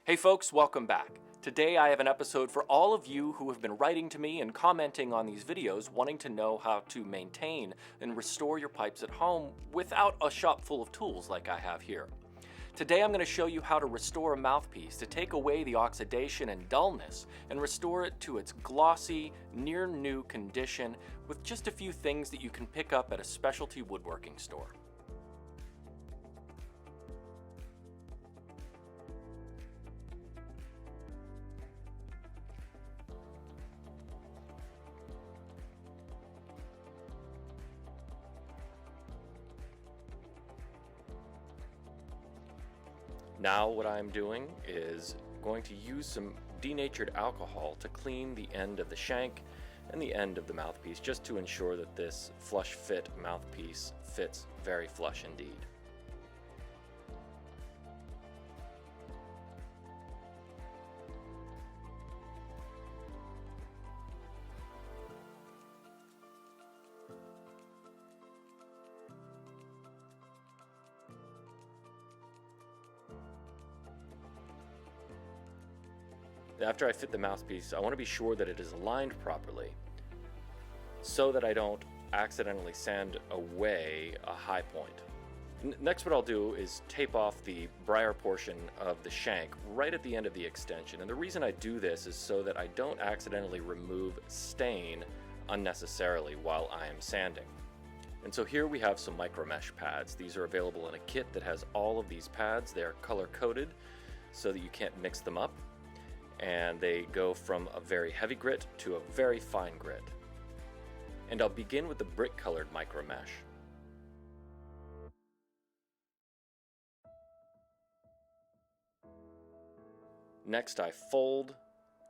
Hey folks, welcome back. Today I have an episode for all of you who have been writing to me and commenting on these videos wanting to know how to maintain and restore your pipes at home without a shop full of tools like I have here. Today I'm going to show you how to restore a mouthpiece to take away the oxidation and dullness and restore it to its glossy, near new condition with just a few things that you can pick up at a specialty woodworking store. Now what I'm doing is going to use some denatured alcohol to clean the end of the shank and the end of the mouthpiece, just to ensure that this flush fit mouthpiece fits very flush indeed. After I fit the mouthpiece, I want to be sure that it is aligned properly so that I don't accidentally sand away a high point. Next, what I'll do is tape off the breyer portion of the shank right at the end of the extension. And the reason I do this is so that I don't accidentally remove stain unnecessarily while I am sanding. And so here we have some MicroMesh pads. These are available in a kit that has all of these pads. They are color coded so that you can't mix them up. And they go from a very heavy grit to a very fine grit. And I'll begin with the brick colored MicroMesh. Next I fold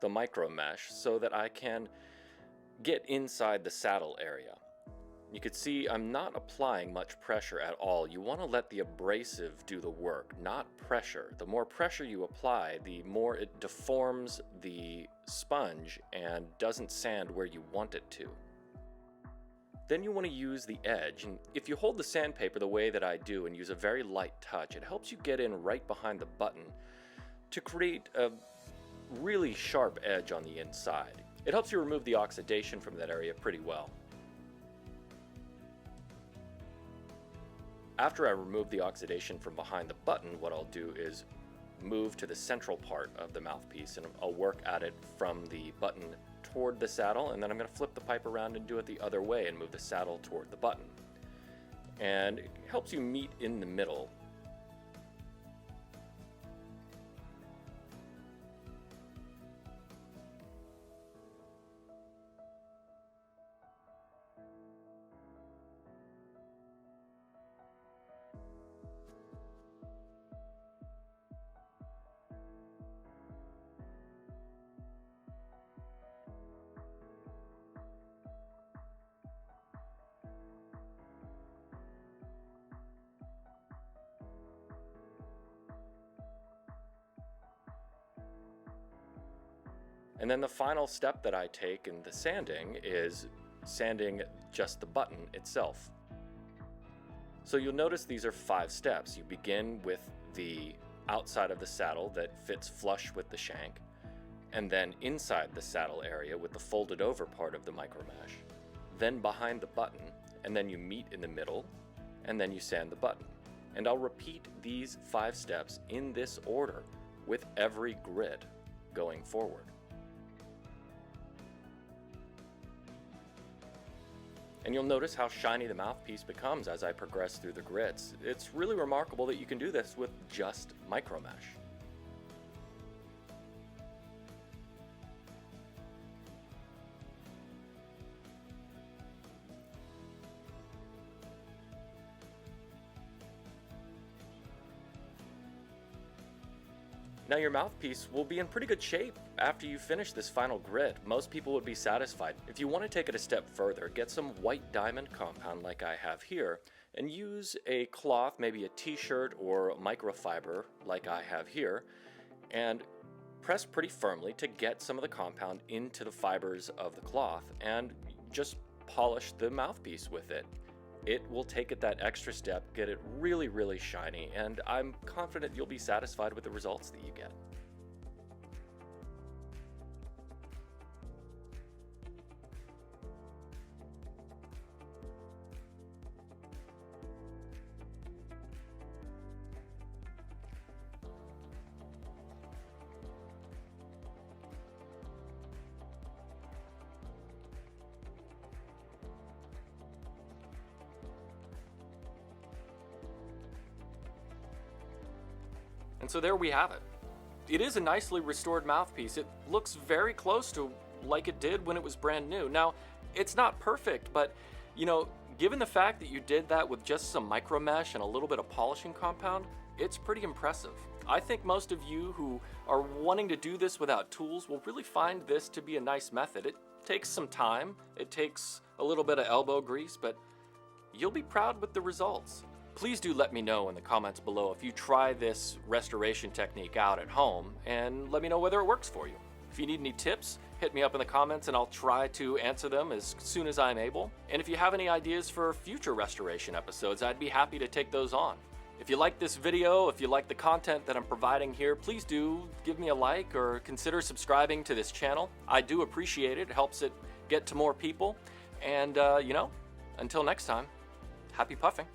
the MicroMesh so that I can get inside the saddle area. You can see I'm not applying much pressure at all. You want to let the abrasive do the work, not pressure. The more pressure you apply, the more it deforms the sponge and doesn't sand where you want it to. Then you want to use the edge, and if you hold the sandpaper the way that I do and use a very light touch, it helps you get in right behind the button to create a really sharp edge on the inside. It helps you remove the oxidation from that area pretty well. After I remove the oxidation from behind the button, what I'll do is move to the central part of the mouthpiece, and I'll work at it from the button toward the saddle, and then I'm going to flip the pipe around and do it the other way and move the saddle toward the button. And it helps you meet in the middle. And then the final step that I take in the sanding is sanding just the button itself. So you'll notice these are 5 steps. You begin with the outside of the saddle that fits flush with the shank, and then inside the saddle area with the folded over part of the MicroMesh, then behind the button, and then you meet in the middle, and then you sand the button. And I'll repeat these 5 steps in this order with every grit going forward. And you'll notice how shiny the mouthpiece becomes as I progress through the grits. It's really remarkable that you can do this with just MicroMesh. Now your mouthpiece will be in pretty good shape after you finish this final grit. Most people would be satisfied. If you want to take it a step further, get some white diamond compound like I have here, and use a cloth, maybe a t-shirt or a microfiber like I have here, and press pretty firmly to get some of the compound into the fibers of the cloth, and just polish the mouthpiece with it. It will take it that extra step, get it really, really shiny, and I'm confident you'll be satisfied with the results that you get. so there we have it. It is a nicely restored mouthpiece. It looks very close to like it did when it was brand new. Now, it's not perfect, but you know, given the fact that you did that with just some MicroMesh and a little bit of polishing compound, it's pretty impressive. I think most of you who are wanting to do this without tools will really find this to be a nice method. It takes some time, it takes a little bit of elbow grease, but you'll be proud with the results. Please do let me know in the comments below if you try this restoration technique out at home, and let me know whether it works for you. If you need any tips, hit me up in the comments and I'll try to answer them as soon as I'm able. And if you have any ideas for future restoration episodes, I'd be happy to take those on. If you like this video, if you like the content that I'm providing here, please do give me a like or consider subscribing to this channel. I do appreciate it. It helps it get to more people. And, you know, until next time, happy puffing.